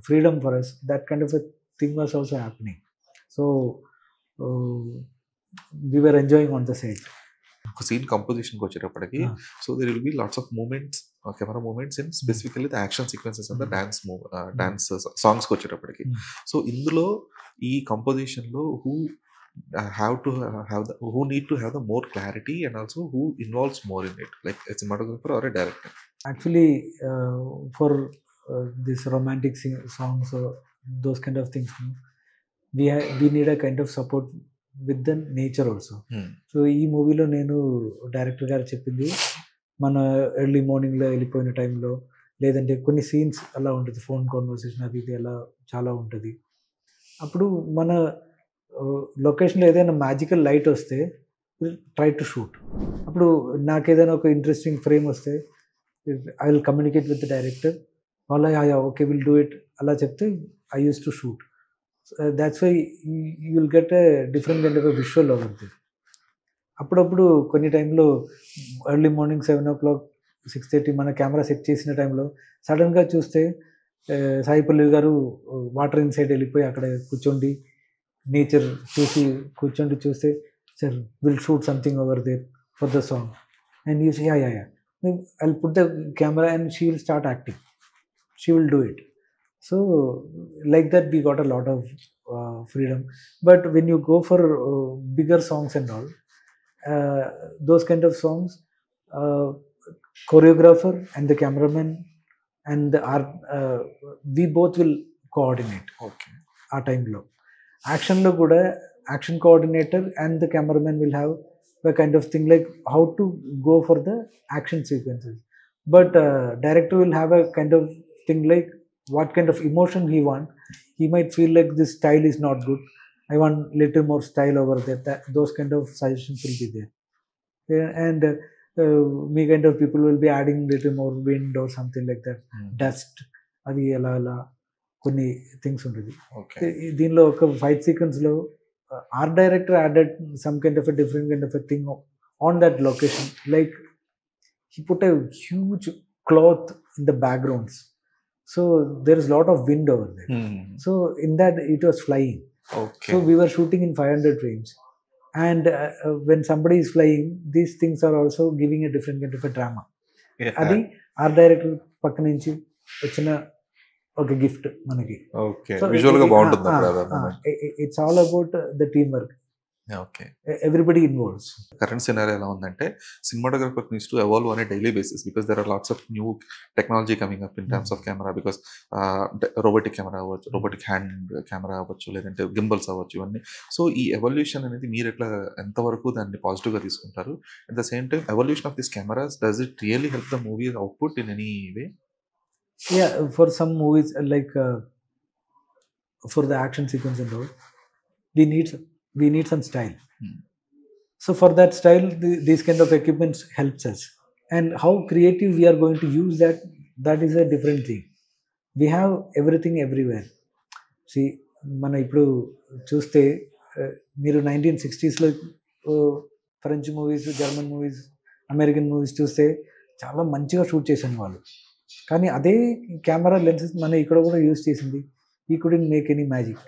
freedom for us. That kind of a thing was also happening. So we were enjoying on the set. ఒక scene కంపోజిషన్కి వచ్చేటప్పటికి, so there will be lots of movements, camera movements in specifically the action sequences and the dance సాంగ్స్కి వచ్చేటప్పటికి. So ఇందులో ఈ కంపోజిషన్లో who need to have the more clarity, and also who involves more in it, like a cinematographer or a director? Actually, for this romantic songs or those kind of things, we need a kind of support with the nature also. So ఈ మూవీలో నేను director గారు చెప్పింది, మన early మార్నింగ్లో వెళ్ళిపోయిన టైంలో, లేదంటే కొన్ని సీన్స్ అలా ఉంటుంది, ఫోన్ కాన్వర్సేషన్ అది ఇది అలా చాలా ఉంటుంది. అప్పుడు మన లొకేషన్లో ఏదైనా మ్యాజికల్ లైట్ వస్తే ట్రై టు షూట్. అప్పుడు నాకు ఏదైనా ఒక ఇంట్రెస్టింగ్ ఫ్రేమ్ వస్తే I will communicate with the director, వాళ్ళ ఓకే విల్ డూ ఇట్ అలా చెప్తే I use to shoot. That's why you will get a different kind of a visual over the. అప్పుడప్పుడు కొన్ని టైంలో ఎర్లీ మార్నింగ్ 7 o'clock 6:30 మన camera set చేసిన టైంలో సడన్గా చూస్తే సాయి పల్లవి గారు వాటర్ ఇన్సైడ్ వెళ్ళిపోయి అక్కడ కూర్చోండి, నేచర్ చూస్తే sir will shoot something over there for the song and you say yeah I put the camera and she will start acting, she will do it. So like that we got a lot of freedom. But when you go for bigger songs and all, those kind of songs, choreographer and the cameraman and the art, we both will coordinate. Okay. ఆ టైంలో యాక్షన్లో కూడా action coordinator and the cameraman will have a kind of thing like how to go for the action sequences. But director will have a kind of thing like what kind of emotion he want. He might feel like this style is not good, I want little more style over there. Those kind of suggestions will be there. And me kind of people will be adding little more wind or something like that, dust, అది అలా అలా కొన్ని things ఉంటుంది. దీనిలో ఒక fight సీక్వెన్స్లో art director added some kind of a different kind of a thing on that location, like he put a huge cloth in the backgrounds, so there is a lot of wind over there. So in that it was flying. Okay. So we were shooting in 500 frames, and when somebody is flying, these things are also giving a different kind of a drama. అది art director పక్క నుంచి వచ్చిన ఒక gift మనకి. Okay, visual గా బాగుంటుంది అక్కడ. It's all about the team work. Okay, everybody involves. Current scenario ఎలా ఉందంటే cinematographer needs to evolve on a daily basis because there are lots of new technology coming up in terms of camera. Because robotic camera అవ్వచ్చు, robotic hand camera అవ్వచ్చు, లేదంటే gimbals అవ్వచ్చు, ఇవన్నీ. So ఈ evolution అనేది మీరు ఎట్లా ఎంతవరకు దాన్ని పాజిటివ్గా తీసుకుంటారు? At the same time evolution of this cameras, does it really help the movie output in any way? Yeah, for some movies like for the action sequence and all, we need some style. So for that style, these kind of equipments helps us. And how creative we are going to use that is a different thing. We have everything everywhere. See, మన ఇప్పుడు చూస్తే మీరు 1960sలో French movies, German movies, American movies చూస్తే చాలా మంచిగా shoot చేసాను వాళ్ళు. కానీ అదే కెమెరా లెన్సెస్ మన ఇక్కడ కూడా యూజ్ చేసింది, ఈ కుడెంట్ మేక్ ఎనీ మ్యాజిక్.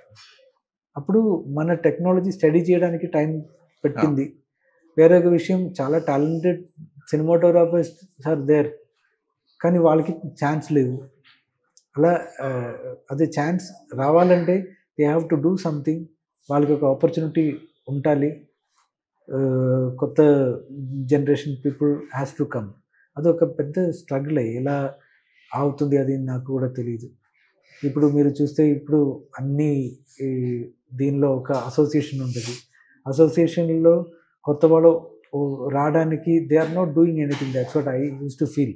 అప్పుడు మన టెక్నాలజీ స్టడీ చేయడానికి టైం పెట్టింది. వేరే ఒక విషయం, చాలా టాలెంటెడ్ సినిమాటోగ్రాఫర్స్ ఆర్ దేర్, కానీ వాళ్ళకి ఛాన్స్ లేవు. అలా అదే ఛాన్స్ రావాలంటే they have to do something, వాళ్ళకి ఒక ఆపర్చునిటీ ఉండాలి. కొత్త generation people has to come. అదొక పెద్ద స్ట్రగుల్. ఎలా అవుతుంది అది నాకు కూడా తెలియదు. ఇప్పుడు మీరు చూస్తే ఇప్పుడు అన్నీ దీనిలో ఒక అసోసియేషన్ ఉంటుంది. అసోసియేషన్లో కొత్త వాళ్ళు రావడానికి they are not doing anything. That's what I use to feel.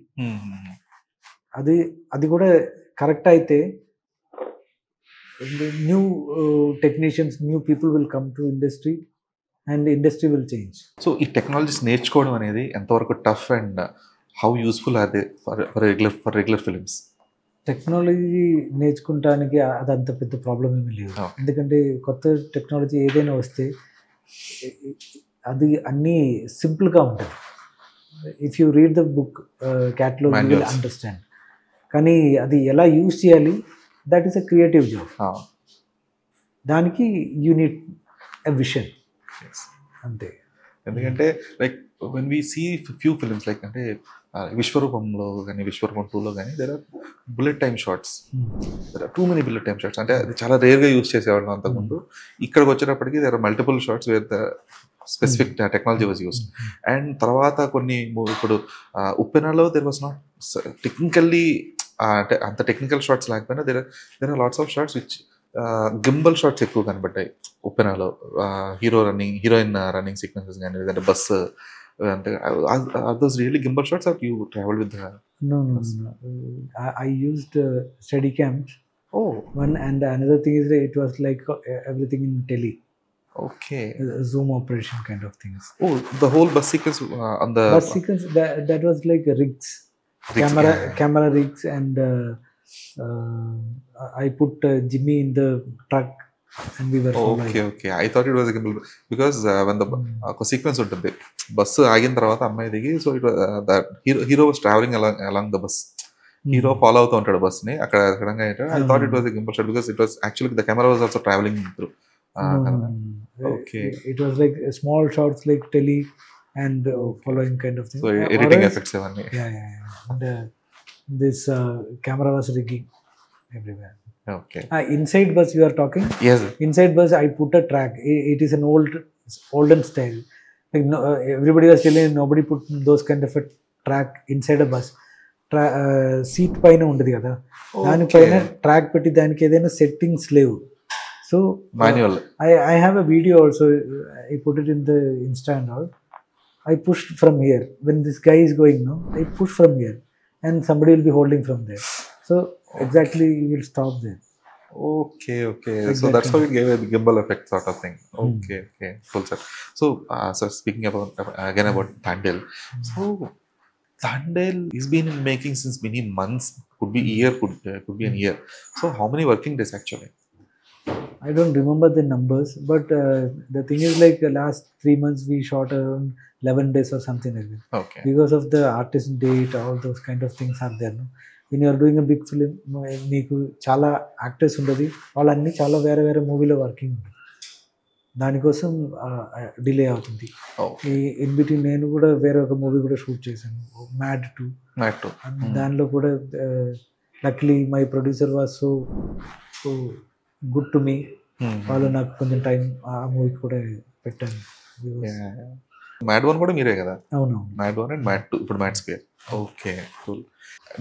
అది కూడా కరెక్ట్ అయితే new technicians, new people will come to industry and industry will change. So ఈ టెక్నాలజీస్ నేర్చుకోవడం అనేది ఎంతవరకు tough and how useful are they for regular films? Technology నేర్చుకుంటానికి అది అంత పెద్ద ప్రాబ్లం ఏమీ లేదు. ఎందుకంటే కొత్త టెక్నాలజీ ఏదైనా వస్తే అది అన్నీ సింపుల్గా ఉంటుంది. If you read the book catalogue you will understand. కానీ అది ఎలా యూజ్ చేయాలి, that is a creative job. దానికి యూ నీడ్ ఎ విషన్ అంతే. ఎందుకంటే like when we see few films like అంటే విశ్వరూపంలో కానీ విశ్వరూపం 2లో కానీ there are bullet time shots. There are too many bullet time shots. అంటే అది చాలా రేర్గా యూజ్ చేసేవాళ్ళం అంతకుముందు. ఇక్కడికి వచ్చేటప్పటికి there are multiple shots where the specific technology was used. And తర్వాత కొన్ని ఇప్పుడు ఉప్పెనలో దెర్ వాజ్ నాట్ టెక్నికల్లీ అంటే అంత టెక్నికల్ షార్ట్స్ లేకపోయినా there are lots of shots which gimbal shots ఎక్కువ కనబడ్డాయి ఉప్పెనలో. హీరోయిన్ రన్నింగ్ సీక్వెన్సెస్ కానీ లేదంటే బస్సు అంటే or those really gimbal shots or you travel with? No, no, no. I used Steadicams. Oh, One and another thing is that it was like everything in tele, okay. zoom operation kind of things. Oh, the whole bus sequence on the But sequence that was like rigs, rigs, camera rigs, and I put Jimmy in the truck and we were following. Okay. I thought it was a gimbal because when the ఒక sequence ఉంటుంది bus ఆగిన తర్వాత అమ్మాయి దిగి, so it that hero was travelling along the bus. Hero follow అవుతూ ఉంటాడు bus ని అక్కడ ఎక్కడంగా. I thought it was a gimbal shot because it was actually the camera was also travelling through. Okay. It was like small shots like tele and following kind of thing. So editing effects అవన్నీ. Yeah. And this camera was rigging everywhere. Okay. Inside bus you are talking? Yes. Inside bus I put a track. It is an olden style. Like everybody was telling nobody put those kind of a track inside a bus. Seat పైన ఉంటుంది కదా, దానిపైన track పెట్టి దానికి ఏదైనా settings లేవు. So manual. I have a video also. I put it in the Insta and all. I pushed from here. When this guy is going now, I push from here and somebody will be holding from there. So exactly you will stop there. Okay. So that's how it gave a gimbal effect sort of thing. Okay. Cool, sir. So speaking about Thandel. So Thandel is been in making since many months. Could be a year, could be a year. So how many working days actually? I don't remember the numbers, but the thing is like the last 3 months we shot around 11 days or something like that. Okay. Because of the artist date, all those kind of things are there. No? When you are doing a big film, నీకు చాలా actors ఉంటుంది, వాళ్ళన్నీ చాలా వేరే మూవీలో working ఉంటుంది, దానికోసం delay అవుతుంది. ఈ ఇన్ బిట్వీన్ నేను కూడా వేరే ఒక మూవీ కూడా షూట్ చేశాను, మ్యాడ్ 2. దానిలో కూడా luckily my producer was so good to me. వాళ్ళు నాకు కొంచెం టైం ఆ మూవీకి కూడా పెట్టాను. మ్యాడ్ 1 కూడా మీరే కదా? అవును. మ్యాడ్ 1 అండ్ మ్యాడ్ 2, ఇప్పుడు mad square. Okay, cool.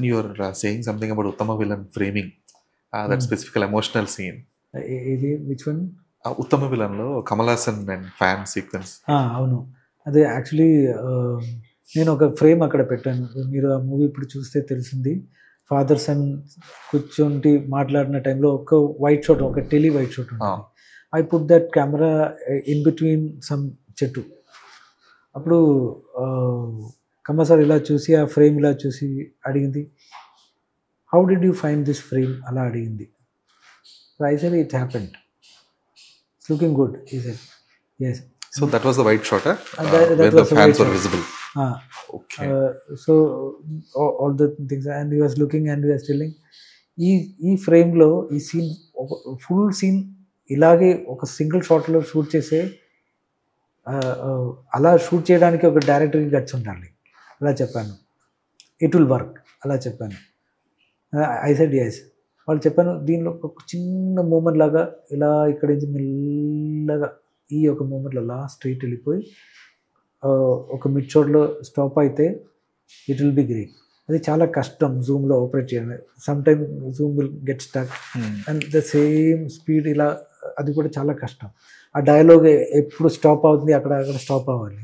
You are saying something about Uttama villain framing, that specific emotional scene. Which one? Uttama villain లో Kamal Haasan and fan sequence. అవును, అదే యాక్చువల్లీ నేను ఒక ఫ్రేమ్ అక్కడ పెట్టాను. మీరు ఆ మూవీ ఇప్పుడు చూస్తే తెలిసింది. ఫాదర్ సన్ కూర్చొని మాట్లాడిన టైంలో ఒక వైట్ షాట్, ఒక టెలి వైట్ షాట్ ఉంటుంది. I put that camera in between some చెట్టు. అప్పుడు కమల్ సార్ ఇలా చూసి ఆ ఫ్రేమ్ ఇలా చూసి అడిగింది, how did you find this frame అలా అడిగింది. So I said it happened, it's looking good. ఈ said yes. So that was the white shot, where the fans were visible. Okay. So all the things, and he was looking and he was telling, ఈ ఫ్రేమ్లో ఈ scene full scene ఇలాగే ఒక single షాట్లో shoot చేసే, అలా shoot చేయడానికి ఒక డైరెక్టర్కి గట్స్ ఉండాలి అలా చెప్పాను. ఇట్ విల్ వర్క్ అలా చెప్పాను. I said yes. వాళ్ళు చెప్పాను, దీనిలో ఒక చిన్న మూమెంట్ లాగా ఇలా ఇక్కడ నుంచి మెల్లగా ఈ ఒక మూమెంట్లో లాస్ట్ స్ట్రైట్ వెళ్ళిపోయి ఒక మిడ్ షాట్లో స్టాప్ అయితే ఇట్ విల్ బి గ్రేట్. అది చాలా కష్టం జూమ్లో ఆపరేట్ చేయాలి. Some time Zoom will get stuck and the same speed ఇలా, అది కూడా చాలా కష్టం. ఆ డైలాగ్ ఎప్పుడు స్టాప్ అవుతుంది, అక్కడ స్టాప్ అవ్వాలి.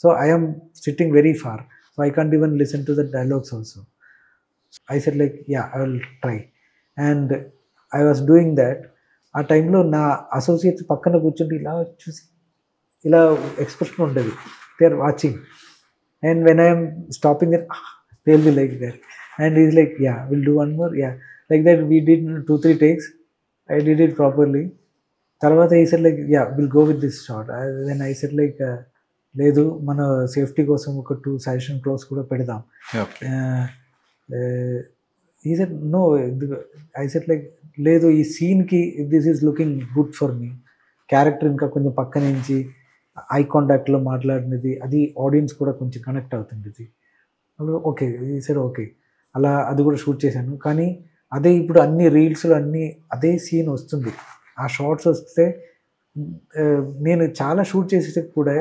So I'm sitting very far, so I can't even listen to the dialogues also. I said like I will try, and I was doing that. ఆ టైంలో నా అసోసియేట్స్ పక్కన కూర్చుంటే ఇలా చూసి ఇలా ఎక్స్ప్రెషన్ ఉంటుంది, they are watching. And when I'm stopping that they will be like that, and is like will do one more, like that we did 2-3 takes. I did it properly. తర్వాత he said like will go with this shot. Then I said like లేదు, మన safety కోసం ఒక 2 suggestion close కూడా పెడదాం. He said no. I said like లేదు, ఈ సీన్కి this is looking good for me. Character ఇంకా కొంచెం పక్క నుంచి ఐ కాంటాక్ట్లో మాట్లాడినది, అది ఆడియన్స్ కూడా కొంచెం కనెక్ట్ అవుతుంది. ఓకే ఈ సెడ్ ఓకే, అలా అది కూడా షూట్ చేశాను. కానీ అదే ఇప్పుడు అన్ని రీల్స్లో అన్నీ అదే సీన్ వస్తుంది, ఆ షార్ట్స్ వస్తే నేను చాలా షూట్ చేసే కూడా,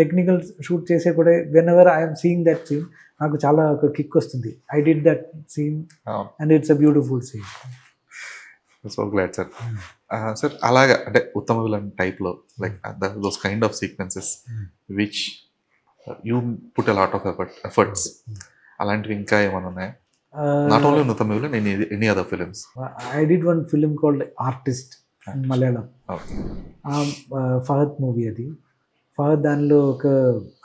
టెక్నికల్ షూట్ చేసే కూడా, whenever I'm seeing that scene నాకు చాలా ఒక కిక్ వస్తుంది. I did that scene and it's a beautiful scene. So glad sir. Sir అలాగా అంటే ఉత్తమ విలన్ టైప్లో like those kind of sequences which you put a lot of efforts అలాంటివి ఇంకా ఏమైనా ఉన్నాయా? Not only Uttama Villain, any other films. I did one film called Artist in Malayalam. Fahadh movie అది. ఫహద్ దానిలో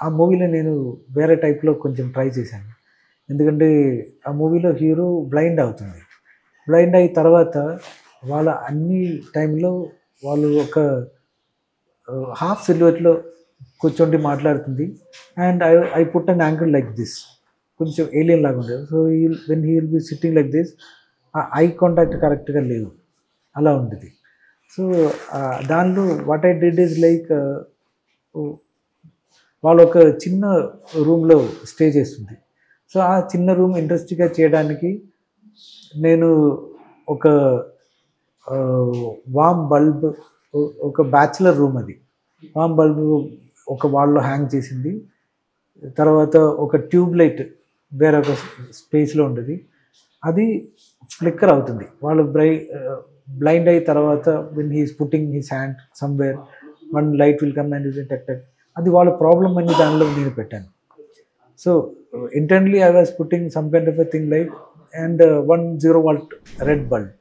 ఆ మూవీలో నేను వేరే టైప్లో కొంచెం ట్రై చేశాను. ఎందుకంటే ఆ మూవీలో హీరో బ్లైండ్ అవుతుంది. బ్లైండ్ అయిన తర్వాత వాళ్ళ అన్ని టైంలో వాళ్ళు ఒక హాఫ్ సిల్హుయేట్లో కూర్చోండి మాట్లాడుతుంది. And I put an angle like this, కొంచెం ఏలియన్ లాగా ఉండేది. So when he will be sitting like this, ఆ ఐ కాంటాక్ట్ కరెక్ట్గా లేవు, అలా ఉండేది. సో దానిలో what I did is like వాళ్ళు ఒక చిన్న రూమ్లో స్టే చేస్తుంది. సో ఆ చిన్న రూమ్ ఇంట్రెస్టింగ్గా చేయడానికి నేను ఒక వామ్ బల్బ్, ఒక బ్యాచులర్ రూమ్ అది, వామ్ బల్బ్ ఒక వాల్లో హ్యాంగ్ చేసింది. తర్వాత ఒక ట్యూబ్ లైట్ వేరొక స్పేస్లో ఉండేది, అది ఫ్లిక్కర్ అవుతుంది. వాళ్ళు బ్లైండ్ అయిన తర్వాత when he's putting his hand somewhere, one light will come and టక్ టక్, అది వాళ్ళ ప్రాబ్లమ్ అని దానిలో నేను పెట్టాను. So internally I was putting some kind of a thing like and 1 0 volt red bulb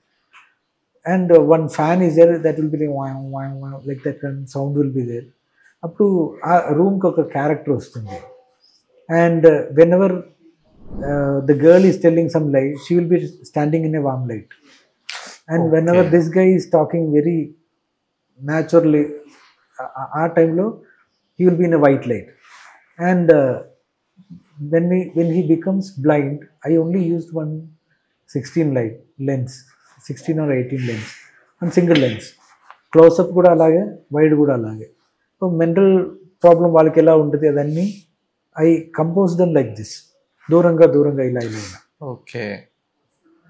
and one fan is there that will be like wah, wah, wah, like that kind of sound will be there. అప్పుడు ఆ రూమ్కి ఒక character వస్తుంది. And when ever the girl is telling some light, she will be standing in a warm light. And when ever this guy is talking very naturally, ఆ టైంలో he will be in a white light. And when he becomes blind, I only used one 16 light lens, 16 or 18 lens, and single lens. Close up కూడా అలాగే, wide కూడా అలాగే. So mental problem వాళ్ళకి ఎలా ఉంటుంది అదన్నీ I compose them like this, దూరంగా దూరంగా ఇలా ఇలా. Okay.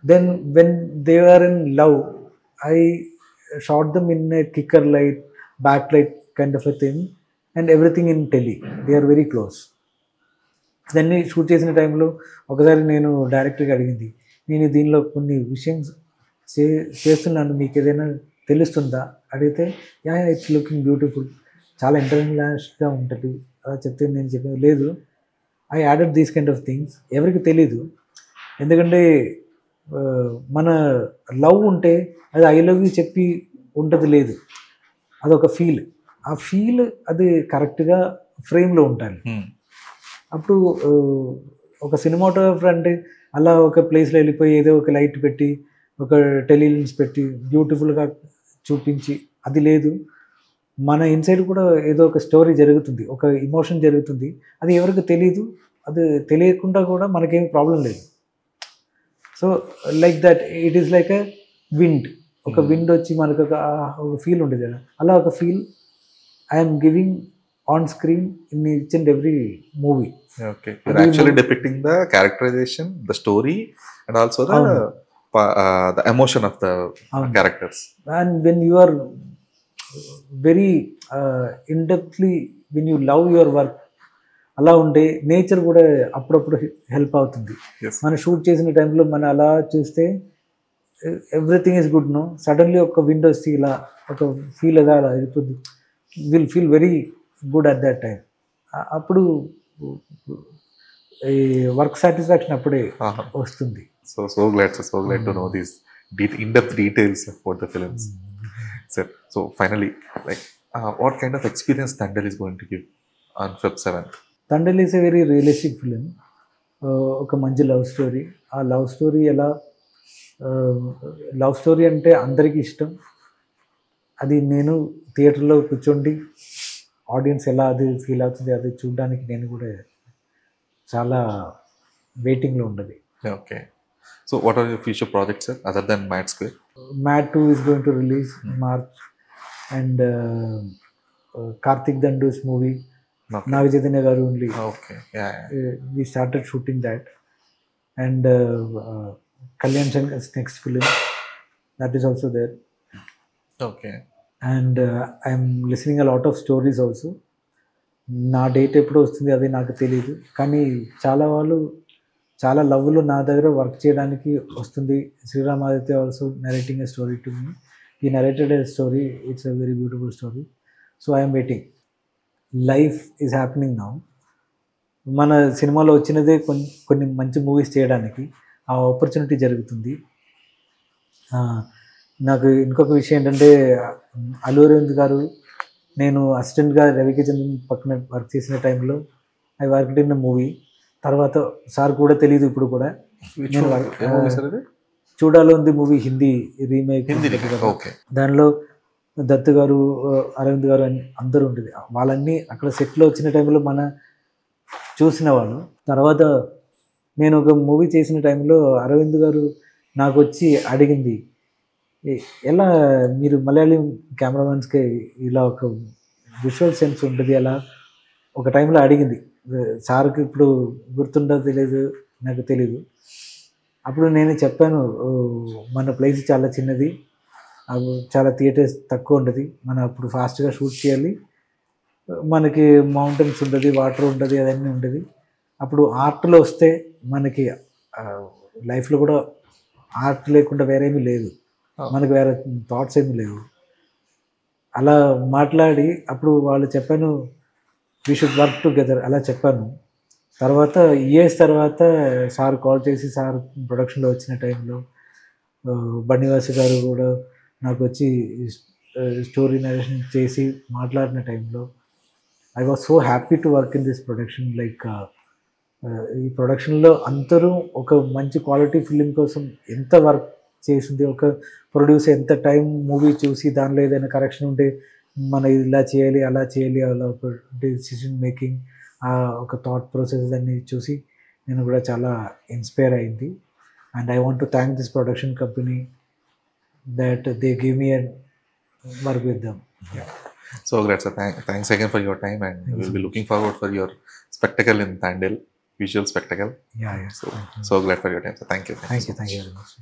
Then when they are in love, I shot them in a kicker light, back light kind of a thing, and everything in tele. They are very close. దాన్ని shoot చేసిన టైంలో ఒకసారి నేను డైరెక్టర్గా అడిగింది, నేను దీనిలో కొన్ని విషయం చేస్తున్నాను, మీకు ఏదైనా తెలుస్తుందా అడిగితే, యా ఇట్స్ లుకింగ్ బ్యూటిఫుల్, చాలా ఇంటర్నేషనల్గా ఉంటుంది అలా చెప్తే, నేను చెప్పాను లేదు, I added these kind of things. ఎవరికి తెలీదు, ఎందుకంటే మన లవ్ ఉంటే అది ఐ లవ్ యూ చెప్పి ఉంటుంది లేదు, అదొక ఫీల్. ఆ ఫీల్ అది కరెక్ట్గా ఫ్రేమ్లో ఉండాలి. అప్పుడు ఒక సినిమాటోగ్రఫర్ అంటే అలా ఒక ప్లేస్లో వెళ్ళిపోయి ఏదో ఒక లైట్ పెట్టి, ఒక టెలిలెన్స్ పెట్టి బ్యూటిఫుల్గా చూపించి అది లేదు. మన ఇన్సైడ్ కూడా ఏదో ఒక స్టోరీ జరుగుతుంది, ఒక ఇమోషన్ జరుగుతుంది, అది ఎవరికి తెలీదు. అది తెలియకుండా కూడా మనకేమి ప్రాబ్లం లేదు. So like that it is like a wind, ఒక విండ్ వచ్చి మనకు ఒక ఫీల్ ఉండేది కదా, అలా ఒక feel I'm giving on screen in each and every movie. Okay, you're actually depicting the characterization, the story, and also the emotion of the characters. And when you are very in-depthly, when you love your work, అలా ఉంటే nature కూడా అప్పుడప్పుడు help అవుతుంది. మనం shoot చేసిన టైంలో మనం అలా చూస్తే everything is good, no suddenly ఒక విండో వస్తే ఇలా ఒక ఫీల్ అలా అయిపోతుంది, will feel very good at that time. అప్పుడు ఈ వర్క్ సాటిస్ఫాక్షన్ అప్పుడే వస్తుంది. So glad to know these in-depth details about the films. So finally, like what kind of experience Thandel is going to give on Feb 7th? Thandel is a very realistic film. ఒక మంచి love story. ఆ love story ఎలా, love story అంటే అందరికీ ఇష్టం. అది నేను థియేటర్లో కూర్చోండి ఆడియన్స్ ఎలా అది ఫీల్ అవుతుంది అది చూడడానికి నేను కూడా చాలా వెయిటింగ్లో ఉండదు. Okay. So what are your future projects sir other then Mad Square? Mad 2 is going to release in March, and Karthik Dandu's movie, Naga Chaitanya garu only. Okay, yeah. We started shooting that, and Kalyan Shankar's next film, that is also there. Okay. And I am listening a lot of stories also. నా date ఎప్పుడు వస్తుంది అది నాకు తెలియదు, కానీ చాలా వాళ్ళు చాలా లవ్లో నా దగ్గర వర్క్ చేయడానికి వస్తుంది. Sriram Aditya also narrating a story to me. He narrated a story, it's a very beautiful story. So I'm waiting. Life is happening now. మన సినిమాలో వచ్చినదే కొన్ని మంచి మూవీస్ చేయడానికి ఆ ఆపర్చునిటీ జరుగుతుంది. నాకు ఇంకొక విషయం ఏంటంటే, అల్లు అరవింద్ గారు, నేను అసిస్టెంట్గా రవికిచంద్రన్ పక్కన వర్క్ చేసిన టైంలో ఐ వర్క్డ్ ఇన్ మూవీ. తర్వాత సార్ కూడా తెలియదు ఇప్పుడు కూడా. చూడాలో ఉంది మూవీ, హిందీ రీమేక్. దానిలో దత్ గారు, అరవింద్ గారు అని అందరూ ఉంటుంది. వాళ్ళన్నీ అక్కడ సెట్లో వచ్చిన టైంలో మన చూసిన వాళ్ళు. తర్వాత నేను ఒక మూవీ చేసిన టైంలో అరవింద్ గారు నాకు వచ్చి అడిగింది, ఎలా మీరు మలయాళం కెమెరామెన్స్కి ఇలా ఒక విజువల్ సెన్స్ ఉంటుంది అలా ఒక టైంలో అడిగింది. సార్కి ఇప్పుడు గుర్తుండదో తెలియదు, నాకు తెలీదు. అప్పుడు నేను చెప్పాను, మన ప్లేస్ చాలా చిన్నది, చాలా థియేటర్స్ తక్కువ ఉంటుంది, మనం అప్పుడు ఫాస్ట్గా షూట్ చేయాలి, మనకి మౌంటైన్స్ ఉంటుంది, వాటర్ ఉంటుంది, అదన్నీ ఉంటుంది. అప్పుడు ఆర్ట్లో వస్తే మనకి లైఫ్లో కూడా ఆర్ట్ లేకుండా వేరేమీ లేదు, మనకు వేరే థాట్స్ ఏమీ లేవు. అలా మాట్లాడి అప్పుడు వాళ్ళు చెప్పాను, వీ షుడ్ వర్క్ టుగెదర్ అలా చెప్పాను. తర్వాత ఇయర్స్ తర్వాత సార్ కాల్ చేసి, సార్ ప్రొడక్షన్లో వచ్చిన టైంలో బన్నివాసు గారు కూడా నాకు వచ్చి స్టోరీ నరేషన్ చేసి మాట్లాడిన టైంలో I was so happy to work in this production. Like ఈ ప్రొడక్షన్లో అందరూ ఒక మంచి క్వాలిటీ ఫిలిం కోసం ఎంత వర్క్ చేసింది, ఒక ప్రొడ్యూసర్ ఎంత టైం మూవీ చూసి దానిలో ఏదైనా కరెక్షన్ ఉంటే మనం ఇలా చేయాలి అలా చేయాలి, అలా ఒక డిసిషన్ మేకింగ్, ఒక థాట్ ప్రాసెస్ అన్ని చూసి నేను కూడా చాలా ఇన్స్పైర్ అయింది. And I want to thank this production company that they give me and work with them. So great, sir. Thanks again for your time, and we'll be looking forward for your spectacle in Tandil, visual spectacle. Yeah. So glad for your time. So thank you. Thank you very much.